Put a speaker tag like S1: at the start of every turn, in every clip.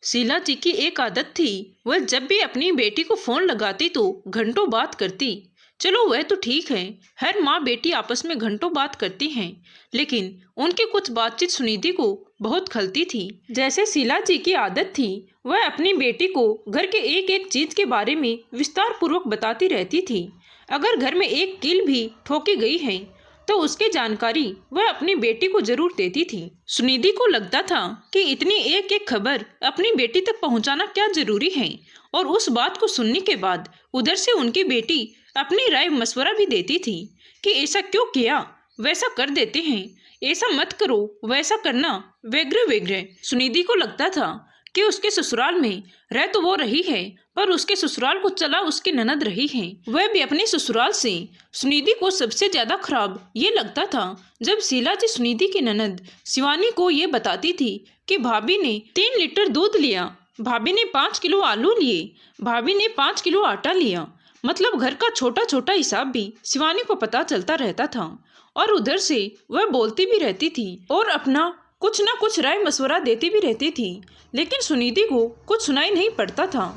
S1: शीला जी की एक आदत थी, वह जब भी अपनी बेटी को फोन लगाती तो घंटों बात करती। चलो वह तो ठीक है, हर माँ बेटी आपस में घंटों बात करती हैं, लेकिन उनकी कुछ बातचीत सुनिधि को बहुत खलती थी। जैसे शीला जी की आदत थी, वह अपनी बेटी को घर के एक एक चीज के बारे में विस्तार पूर्वक बताती रहती थी। अगर घर में एक कील भी ठोकी गई है तो उसकी जानकारी वह अपनी बेटी को जरूर देती थी। सुनिधि को लगता था कि इतनी एक एक खबर अपनी बेटी तक पहुंचाना क्या जरूरी है, और उस बात को सुनने के बाद उधर से उनकी बेटी अपनी राय मशवरा भी देती थी कि ऐसा क्यों किया, वैसा कर देते हैं, ऐसा मत करो, वैसा करना, वगैरह वगैरह। सुनिधि को लगता था कि उसके ससुराल में रह तो वो रही है, पर उसके ससुराल को चला उसकी ननद रही है। वह भी अपने ससुराल से। सुनिधि को सबसे ज्यादा खराब ये लगता था जब शीला जी सुनिधि की ननद शिवानी को ये बताती थी कि भाभी ने 3 लीटर दूध लिया, भाभी ने 5 किलो आलू लिए, भाभी ने 5 किलो आटा लिया। मतलब घर का छोटा छोटा हिसाब भी शिवानी को पता चलता रहता था, और उधर से वह बोलती भी रहती थी और अपना कुछ न कुछ राय मशवरा देती भी रहती थी, लेकिन सुनिधि को कुछ सुनाई नहीं पड़ता था।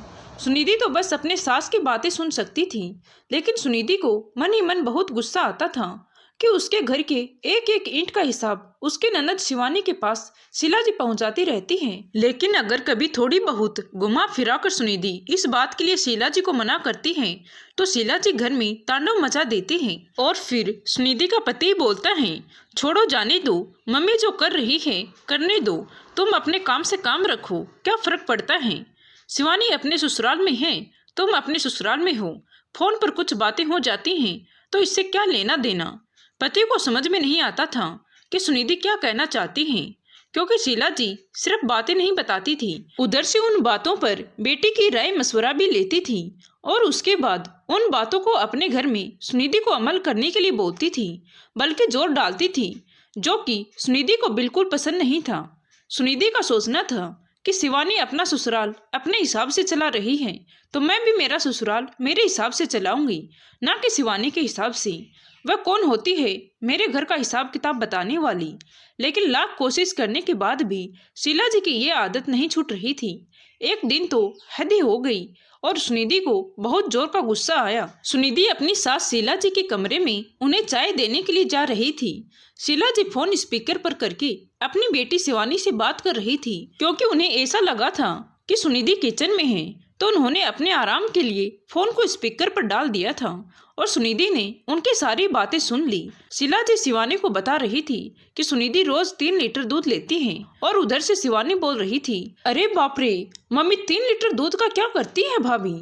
S1: सुनिधि तो बस अपने सास की बातें सुन सकती थी, लेकिन सुनिधि को मन ही मन बहुत गुस्सा आता था कि उसके घर के एक एक ईंट का हिसाब उसके ननद शिवानी के पास शीला जी पहुंचाती रहती हैं। लेकिन अगर कभी थोड़ी बहुत घुमा फिरा कर सुनिधि इस बात के लिए शीला जी को मना करती हैं, तो शीला जी घर में तांडव मचा देती हैं। और फिर सुनिधि का पति बोलता है, छोड़ो जाने दो, मम्मी जो कर रही है करने दो, तुम अपने काम से काम रखो, क्या फर्क पड़ता है। शिवानी अपने ससुराल में है, तुम अपने ससुराल में हो, फोन पर कुछ बातें हो जाती हैं तो इससे क्या लेना देना। पति को समझ में नहीं आता था कि सुनिधि क्या कहना चाहती हैं, क्योंकि शीला जी सिर्फ बातें नहीं बताती थी, उधर से उन बातों पर बेटी की राय मशवरा भी लेती थी, और उसके बाद उन बातों को अपने घर में सुनिधि को अमल करने के लिए बोलती थी, बल्कि जोर डालती थी, जो कि सुनिधि को बिल्कुल पसंद नहीं था। सुनिधि का सोचना था कि शिवानी अपना ससुराल अपने हिसाब से चला रही है, तो मैं भी मेरा ससुराल मेरे हिसाब से चलाऊंगी, ना कि शिवानी के हिसाब से। वह कौन होती है मेरे घर का हिसाब किताब बताने वाली। लेकिन लाख कोशिश करने के बाद भी शीला जी की ये आदत नहीं छूट रही थी। एक दिन तो हद ही हो गई और सुनिधि को बहुत जोर का गुस्सा आया। सुनिधि अपनी सास शीला जी के कमरे में उन्हें चाय देने के लिए जा रही थी। शीला जी फोन स्पीकर पर करके अपनी बेटी शिवानी से बात कर रही थी, क्योंकि उन्हें ऐसा लगा था कि सुनिधि किचन में है, तो उन्होंने अपने आराम के लिए फोन को स्पीकर पर डाल दिया था और सुनिधि ने उनकी सारी बातें सुन ली। शीला जी शिवानी को बता रही थी कि सुनिधि रोज 3 लीटर दूध लेती है, और उधर से शिवानी बोल रही थी, अरे बाप रे, मम्मी 3 लीटर दूध का क्या करती है भाभी।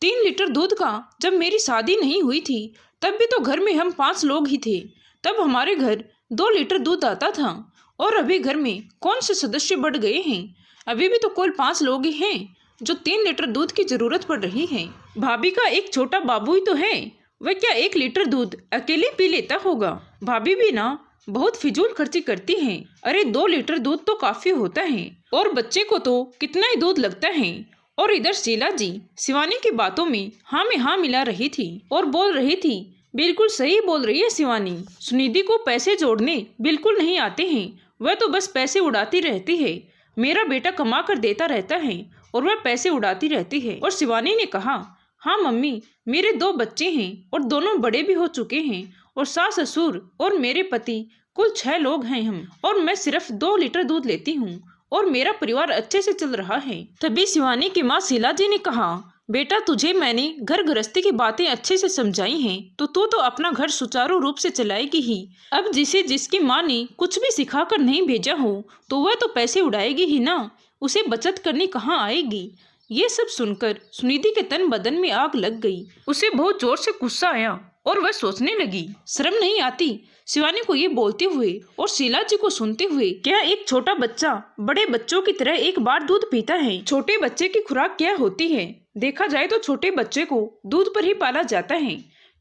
S1: 3 लीटर दूध का जब मेरी शादी नहीं हुई थी तब भी तो घर में हम 5 लोग ही थे, तब हमारे घर 2 लीटर दूध आता था, और अभी घर में कौन से सदस्य बढ़ गए हैं, अभी भी तो कुल 5 लोग ही हैं जो 3 लीटर दूध की जरूरत पड़ रही है। भाभी का एक छोटा बाबू ही तो है, वह क्या 1 लीटर दूध अकेले पी लेता होगा। भाभी भी ना बहुत फिजूल खर्ची करती हैं। अरे 2 लीटर दूध तो काफी होता है, और बच्चे को तो कितना ही दूध लगता है। और इधर शीला जी शिवानी की बातों में हाँ मिला रही थी और बोल रही थी, बिल्कुल सही बोल रही है शिवानी, सुनिधि को पैसे जोड़ने बिल्कुल नहीं आते हैं, वह तो बस पैसे उड़ाती रहती है। मेरा बेटा कमा कर देता रहता है और वह पैसे उड़ाती रहती है। और शिवानी ने कहा, हाँ मम्मी, मेरे 2 बच्चे हैं और दोनों बड़े भी हो चुके हैं, और सास ससुर और मेरे पति, कुल 6 लोग हैं हम, और मैं सिर्फ 2 लीटर दूध लेती हूँ और मेरा परिवार अच्छे से चल रहा है। तभी शिवानी की माँ शीला जी ने कहा, बेटा तुझे मैंने घर गृहस्थी की बातें अच्छे से समझाई हैं, तो तू तो अपना घर सुचारू रूप से चलाएगी ही। अब जिसे जिसकी माँ ने कुछ भी सिखा कर नहीं भेजा हो तो वह तो पैसे उड़ाएगी ही ना, उसे बचत करनी कहाँ आएगी। ये सब सुनकर सुनिधि के तन बदन में आग लग गई। उसे बहुत जोर से गुस्सा आया और वह सोचने लगी, शर्म नहीं आती शिवानी को ये बोलते हुए और शीला जी को सुनते हुए। क्या एक छोटा बच्चा बड़े बच्चों की तरह एक बार दूध पीता है? छोटे बच्चे की खुराक क्या होती है? देखा जाए तो छोटे बच्चे को दूध पर ही पाला जाता है।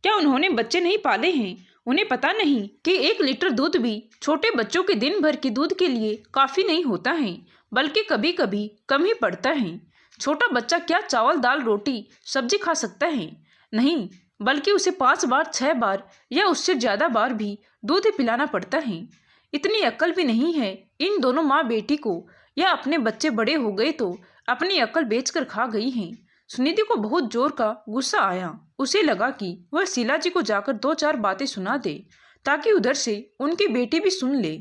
S1: क्या उन्होंने बच्चे नहीं पाले हैं? उन्हें पता नहीं कि 1 लीटर दूध भी छोटे बच्चों के दिन भर के दूध के लिए काफी नहीं होता है, बल्कि कभी कभी कम ही पड़ता है। छोटा बच्चा क्या चावल दाल रोटी सब्जी खा सकता है? नहीं, बल्कि उसे 5 बार 6 बार या उससे ज्यादा बार भी दूध पिलाना पड़ता है। इतनी अक्ल भी नहीं है इन दोनों माँ बेटी को, या अपने बच्चे बड़े हो गए तो अपनी अक्ल बेचकर खा गई हैं। सुनिधि को बहुत जोर का गुस्सा आया। उसे लगा कि वह शीला जी को जाकर 2-4 बातें सुना दे ताकि उधर से उनकी बेटी भी सुन ले।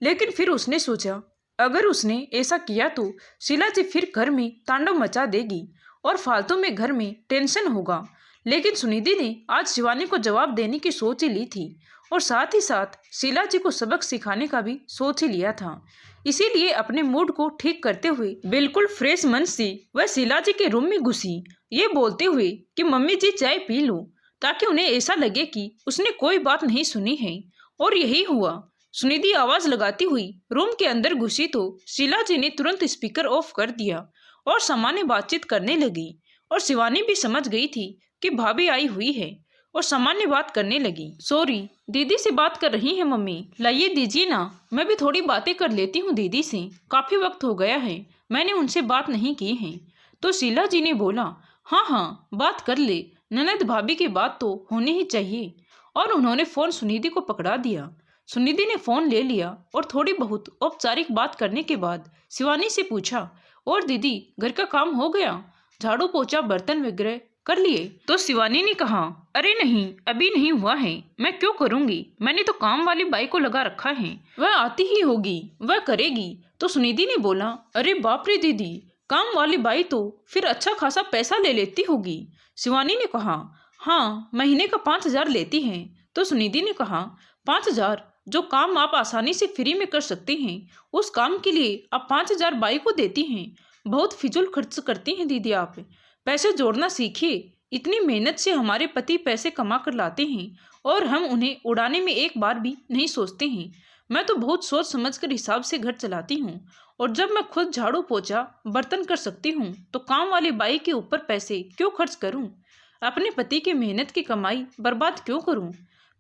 S1: लेकिन फिर उसने सोचा, अगर उसने ऐसा किया तो शीला जी फिर घर में तांडव मचा देगी और फालतू में घर में टेंशन होगा। लेकिन सुनिधि ने आज शिवानी को जवाब देने की सोच ही ली थी और साथ ही साथ शीला जी को सबक सिखाने का भी सोच ही लिया था। इसीलिए अपने मूड को ठीक करते हुए बिल्कुल फ्रेश मन से वह शीला जी के रूम में घुसी, ये बोलते हुए कि मम्मी जी चाय पी लो, ताकि उन्हें ऐसा लगे कि उसने कोई बात नहीं सुनी है। और यही हुआ। सुनिधि आवाज लगाती हुई रूम के अंदर घुसी तो शीला जी ने तुरंत स्पीकर ऑफ कर दिया और सामान्य बातचीत करने लगी। और शिवानी भी समझ गई थी कि भाभी आई हुई है और सामान्य बात करने लगी। सॉरी, दीदी से बात कर रही है मम्मी, लाइए दीजिए ना, मैं भी थोड़ी बातें कर लेती हूँ दीदी से, काफी वक्त हो गया है मैंने उनसे बात नहीं की है। तो शीला जी ने बोला, हाँ हाँ बात कर ले, ननद भाभी की बात तो होनी ही चाहिए। और उन्होंने फोन सुनिधि को पकड़ा दिया। सुनिधि ने फोन ले लिया और थोड़ी बहुत औपचारिक बात करने के बाद शिवानी से पूछा, और दीदी घर का काम हो गया, झाड़ू पोछा बर्तन वगैरह कर लिए? तो शिवानी ने कहा, अरे नहीं अभी नहीं हुआ है, मैं क्यों करूंगी, मैंने तो काम वाली बाई को लगा रखा है, वह आती ही होगी, वह करेगी। तो सुनिधि ने बोला, अरे बाप रे दीदी, काम वाली बाई तो फिर अच्छा खासा पैसा ले लेती होगी। शिवानी ने कहा, हाँ महीने का 5,000 लेती है। तो सुनिधि ने कहा, 5,000? जो काम आप आसानी से फ्री में कर सकते हैं उस काम के लिए आप 5,000 बाई को देती हैं, बहुत फिजूल खर्च करती हैं दीदी आप, पैसे जोड़ना सीखिए। इतनी मेहनत से हमारे पति पैसे कमा कर लाते हैं और हम उन्हें उड़ाने में एक बार भी नहीं सोचते हैं। मैं तो बहुत सोच समझ कर हिसाब से घर चलाती हूँ और जब मैं खुद झाड़ू पोछा बर्तन कर सकती हूँ तो काम वाली बाई के ऊपर पैसे क्यों खर्च करूँ, अपने पति की मेहनत की कमाई बर्बाद क्यों करूँ,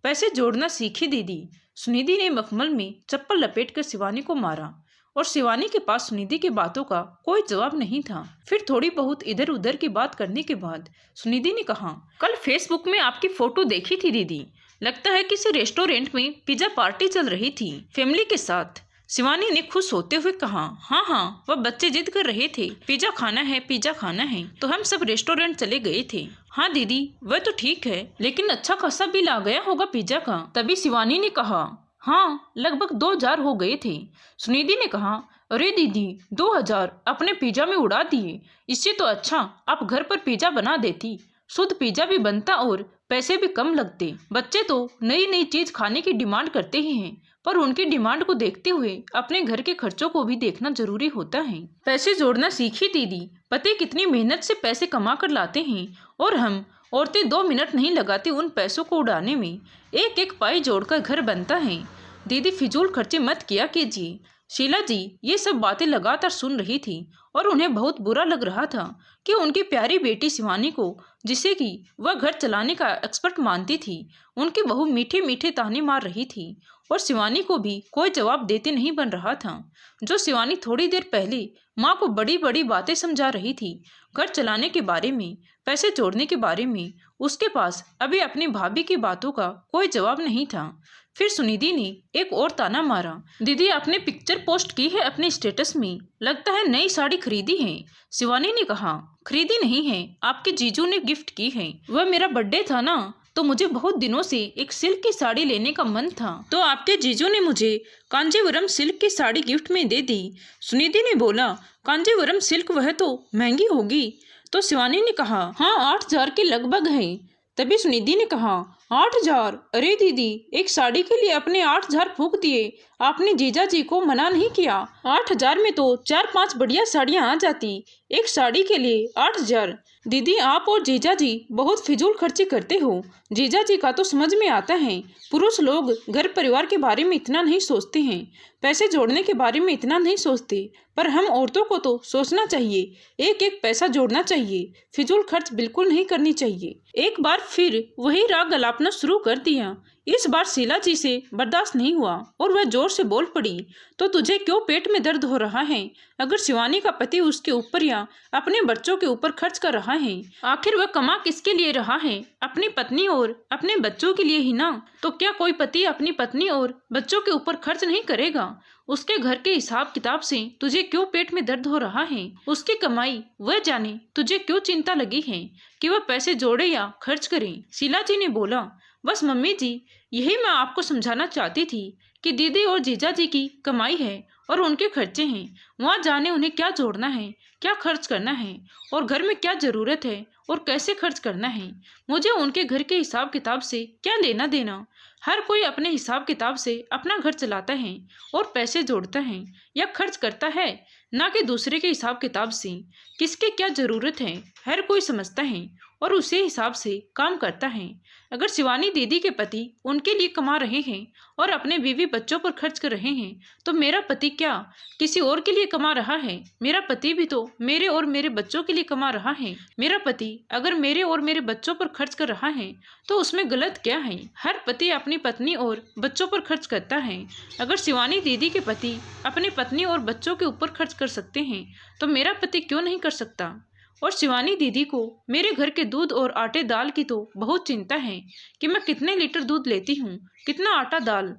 S1: पैसे जोड़ना सीखी दीदी। सुनिधि ने मखमल में चप्पल लपेट कर शिवानी को मारा और शिवानी के पास सुनिधि की बातों का कोई जवाब नहीं था। फिर थोड़ी बहुत इधर उधर की बात करने के बाद सुनिधि ने कहा, कल फेसबुक में आपकी फोटो देखी थी दीदी, लगता है किसी रेस्टोरेंट में पिज्जा पार्टी चल रही थी फैमिली के साथ। शिवानी ने खुश होते हुए कहा, हाँ हाँ वह बच्चे जिद कर रहे थे पिज्जा खाना है पिज्जा खाना है, तो हम सब रेस्टोरेंट चले गए थे। हाँ दीदी वह तो ठीक है, लेकिन अच्छा खासा बिल आ गया होगा पिज्जा का। तभी शिवानी ने कहा, हाँ लगभग 2,000 हो गए थे। सुनिधि ने कहा, अरे दीदी 2,000 अपने पिज्जा में उड़ा दिए, इससे तो अच्छा आप घर पर पिज्जा बना देती, शुद्ध पिज्जा भी बनता और पैसे भी कम लगते। बच्चे तो नई नई चीज खाने की डिमांड करते ही हैं, पर उनकी डिमांड को देखते हुए अपने घर के खर्चों को भी देखना जरूरी होता है। पैसे जोड़ना सीखी दीदी, पति कितनी मेहनत से पैसे कमा कर लाते हैं और हम औरतें 2 मिनट नहीं लगाती उन पैसों को उड़ाने में। एक एक पाई जोड़कर घर बनता है। दीदी फिजूल खर्चे मत किया कीजिए। शीला जी ये सब बातें लगातार सुन रही थी और उन्हें बहुत बुरा लग रहा था कि उनकी प्यारी बेटी शिवानी को, जिसे कि वह घर चलाने का एक्सपर्ट मानती थी, उनकी बहू मीठे मीठे ताने मार रही थी और शिवानी को भी कोई जवाब देते नहीं बन रहा था। जो शिवानी थोड़ी देर पहले माँ को बड़ी बड़ी बातें समझा रही थी, घर चलाने के बारे में, पैसे जोड़ने के बारे में, उसके पास अभी अपनी भाभी की बातों का कोई जवाब नहीं था। फिर सुनिधि ने एक और ताना मारा, दीदी आपने पिक्चर पोस्ट की है अपने स्टेटस में, लगता है नई साड़ी खरीदी है। शिवानी ने कहा, खरीदी नहीं है, आपके जीजू ने गिफ्ट की है, वह मेरा बर्थडे था ना, तो मुझे बहुत दिनों से एक सिल्क की साड़ी लेने का मन था, तो आपके जीजू ने मुझे कांजीवरम सिल्क की साड़ी गिफ्ट में दे दी। सुनिधि ने बोला, कांजीवरम सिल्क वह तो महंगी होगी। तो शिवानी ने कहा, हाँ 8,000 के लगभग है। तभी सुनिधि ने कहा, 8,000? अरे दीदी एक साड़ी के लिए अपने 8,000 फूंक दिए, आपने जीजा जी को मना नहीं किया। 8,000 में तो 4-5 बढ़िया साड़ियाँ आ जाती, एक साड़ी के लिए 8,000। दीदी आप और जीजा जी बहुत फिजूल खर्ची करते हो। जीजा जी का तो समझ में आता है, पुरुष लोग घर परिवार के बारे में इतना नहीं सोचते हैं, पैसे जोड़ने के बारे में इतना नहीं सोचते, पर हम औरतों को तो सोचना चाहिए, एक एक पैसा जोड़ना चाहिए, फिजूल खर्च बिल्कुल नहीं करनी चाहिए। एक बार फिर वही राग गलापना शुरू कर दिया। इस बार शीला जी से बर्दाश्त नहीं हुआ और वह जोर से बोल पड़ी, तो तुझे क्यों पेट में दर्द हो रहा है? अगर शिवानी का पति उसके ऊपर या अपने बच्चों के ऊपर खर्च कर रहा है, आखिर वह कमा किसके लिए रहा है? अपनी पत्नी और अपने बच्चों के लिए ही ना। तो क्या कोई पति अपनी पत्नी और बच्चों के ऊपर खर्च नहीं करेगा? उसके घर के हिसाब किताब से तुझे क्यों पेट में दर्द हो रहा है? उसकी कमाई वह जाने, तुझे क्यों चिंता लगी है कि वह पैसे जोड़े या खर्च करे? शीला जी ने बोला, बस मम्मी जी, यही मैं आपको समझाना चाहती थी कि दीदी और जीजा जी की कमाई है और उनके खर्चे हैं। वहाँ जाने उन्हें क्या जोड़ना है, क्या खर्च करना है और घर में क्या ज़रूरत है और कैसे खर्च करना है। मुझे उनके घर के हिसाब किताब से क्या लेना देना। हर कोई अपने हिसाब किताब से अपना घर चलाता है और पैसे जोड़ता है या खर्च करता है, ना कि दूसरे के हिसाब किताब से। किसके क्या ज़रूरत है हर कोई समझता है और उसी हिसाब से काम करता है। अगर शिवानी दीदी के पति उनके लिए कमा रहे हैं और अपने बीवी बच्चों पर खर्च कर रहे हैं, तो मेरा पति क्या किसी और के लिए कमा रहा है? मेरा पति भी तो मेरे और मेरे बच्चों के लिए कमा रहा है। मेरा पति अगर मेरे और मेरे बच्चों पर खर्च कर रहा है तो उसमें गलत क्या है? हर पति अपनी पत्नी और बच्चों पर खर्च करता है। अगर शिवानी दीदी के पति अपनी पत्नी और बच्चों के ऊपर खर्च कर सकते हैं तो मेरा पति क्यों नहीं कर सकता? और शिवानी दीदी को मेरे घर के दूध और आटे दाल की तो बहुत चिंता है कि मैं कितने लीटर दूध लेती हूँ, कितना आटा दाल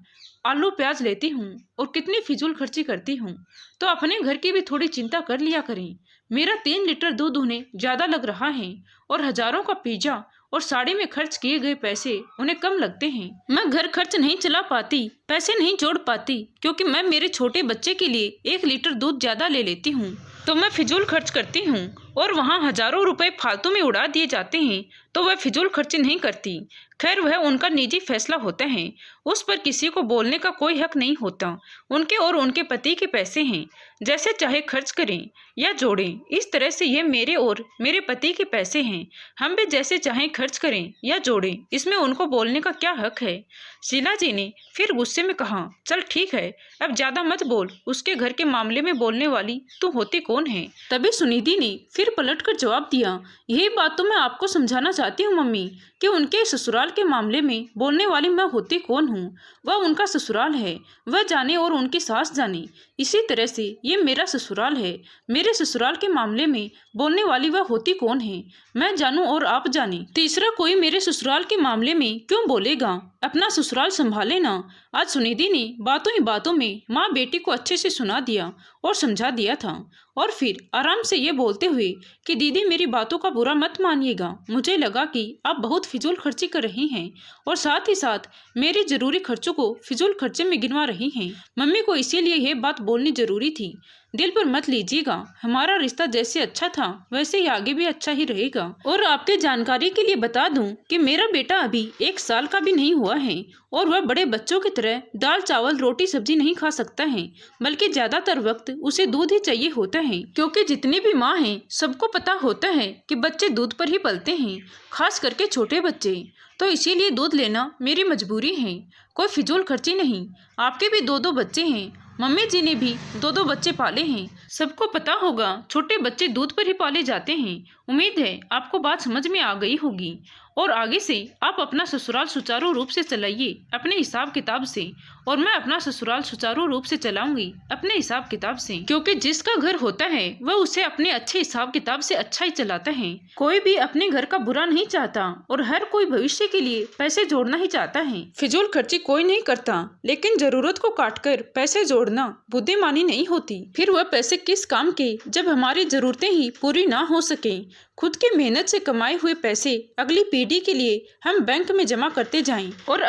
S1: आलू प्याज लेती हूँ और कितनी फिजूल खर्ची करती हूँ। तो अपने घर की भी थोड़ी चिंता कर लिया करें। मेरा 3 लीटर दूध उन्हें ज़्यादा लग रहा है और हजारों का पिज्जा और साड़ी में खर्च किए गए पैसे उन्हें कम लगते हैं। मैं घर खर्च नहीं चला पाती, पैसे नहीं जोड़ पाती, क्योंकि मैं मेरे छोटे बच्चे के लिए 1 लीटर दूध ज़्यादा ले लेती हूँ तो मैं फिजूल खर्च करती हूँ और वहाँ हजारों रुपए फालतू में उड़ा दिए जाते हैं तो वह फिजूल खर्ची नहीं करती। खैर, वह उनका निजी फैसला होता है, उस पर किसी को बोलने का कोई हक नहीं होता। उनके और उनके पति के पैसे हैं, जैसे चाहे खर्च करें या जोड़ें। इस तरह से ये मेरे और मेरे पति के पैसे हैं, हम भी जैसे चाहें खर्च करें या जोड़ें, इसमें उनको बोलने का क्या हक है? शीला जी ने फिर गुस्से में कहा, चल ठीक है, अब ज्यादा मत बोल, उसके घर के मामले में बोलने वाली तू होती कौन है? तभी सुनिधि ने फिर पलटकर जवाब दिया, यही बात तो मैं आपको समझाना चाहती हूँ मम्मी, कि उनके ससुराल के मामले में बोलने वाली मैं होती कौन हूँ? वह उनका ससुराल है, वह जाने और उनकी सास जाने। इसी तरह से ये मेरा ससुराल है, मेरे ससुराल के मामले में बोलने वाली वह होती कौन है? मैं जानूं और आप जाने, तीसरा कोई मेरे ससुराल के मामले में क्यों बोलेगा? अपना ससुराल संभाले ना। आज सुनिधि ने बातों ही बातों में माँ बेटी को अच्छे से सुना दिया और समझा दिया था और फिर आराम से ये बोलते हुए कि दीदी मेरी बातों का बुरा मत मानिएगा, मुझे लगा कि आप बहुत फिजूल खर्ची कर रही हैं और साथ ही साथ मेरी जरूरी खर्चों को फिजूल खर्चे में गिनवा रही हैं। मम्मी को इसीलिए यह बात बोलनी जरूरी थी। दिल पर मत लीजिएगा, हमारा रिश्ता जैसे अच्छा था वैसे ही आगे भी अच्छा ही रहेगा। और आपके जानकारी के लिए बता दूं कि मेरा बेटा अभी 1 साल का भी नहीं हुआ है और वह बड़े बच्चों की तरह दाल चावल रोटी सब्जी नहीं खा सकता है, बल्कि ज्यादातर वक्त उसे दूध ही चाहिए होता है। क्योंकि जितनी भी माँ हैं सबको पता होता है कि बच्चे दूध पर ही पलते हैं, खास करके छोटे बच्चे, तो इसीलिए दूध लेना मेरी मजबूरी है, कोई फिजूल खर्ची नहीं। आपके भी 2-2 बच्चे हैं, मम्मी जी ने भी 2-2 बच्चे पाले हैं, सबको पता होगा छोटे बच्चे दूध पर ही पाले जाते हैं। उम्मीद है आपको बात समझ में आ गई होगी और आगे से आप अपना ससुराल सुचारू रूप से चलाइए अपने हिसाब किताब से, और मैं अपना ससुराल सुचारू रूप से चलाऊंगी अपने हिसाब किताब से, क्योंकि जिसका घर होता है वह उसे अपने अच्छे हिसाब किताब से अच्छा ही चलाता है। कोई भी अपने घर का बुरा नहीं चाहता और हर कोई भविष्य के लिए पैसे जोड़ना ही चाहता है। फिजूल खर्ची कोई नहीं करता, लेकिन जरूरत को काटकर पैसे जोड़ना बुद्धिमानी नहीं होती। फिर वह पैसे किस काम के जब हमारी जरूरतें ही पूरी ना हो सके। खुद की मेहनत से कमाए हुए पैसे अगली पीढ़ी के लिए हम बैंक में जमा करते जाएं और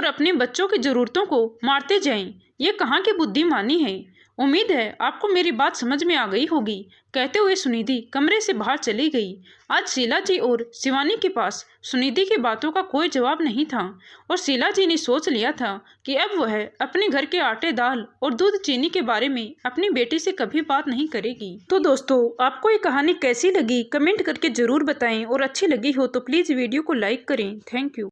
S1: अपने बच्चों की जरूरतों को मारते जाएं। ये कहाँ की बुद्धिमानी है? उम्मीद है आपको मेरी बात समझ में आ गई होगी। कहते हुए सुनिधि कमरे से बाहर चली गई। आज शीला जी और शिवानी के पास सुनिधि की बातों का कोई जवाब नहीं था और शीला जी ने सोच लिया था कि अब वह अपने घर के आटे दाल और दूध चीनी के बारे में अपनी बेटी से कभी बात नहीं करेगी। तो दोस्तों, आपको ये कहानी कैसी लगी कमेंट करके जरूर बताएं और अच्छी लगी हो तो प्लीज वीडियो को लाइक करें। Thank you.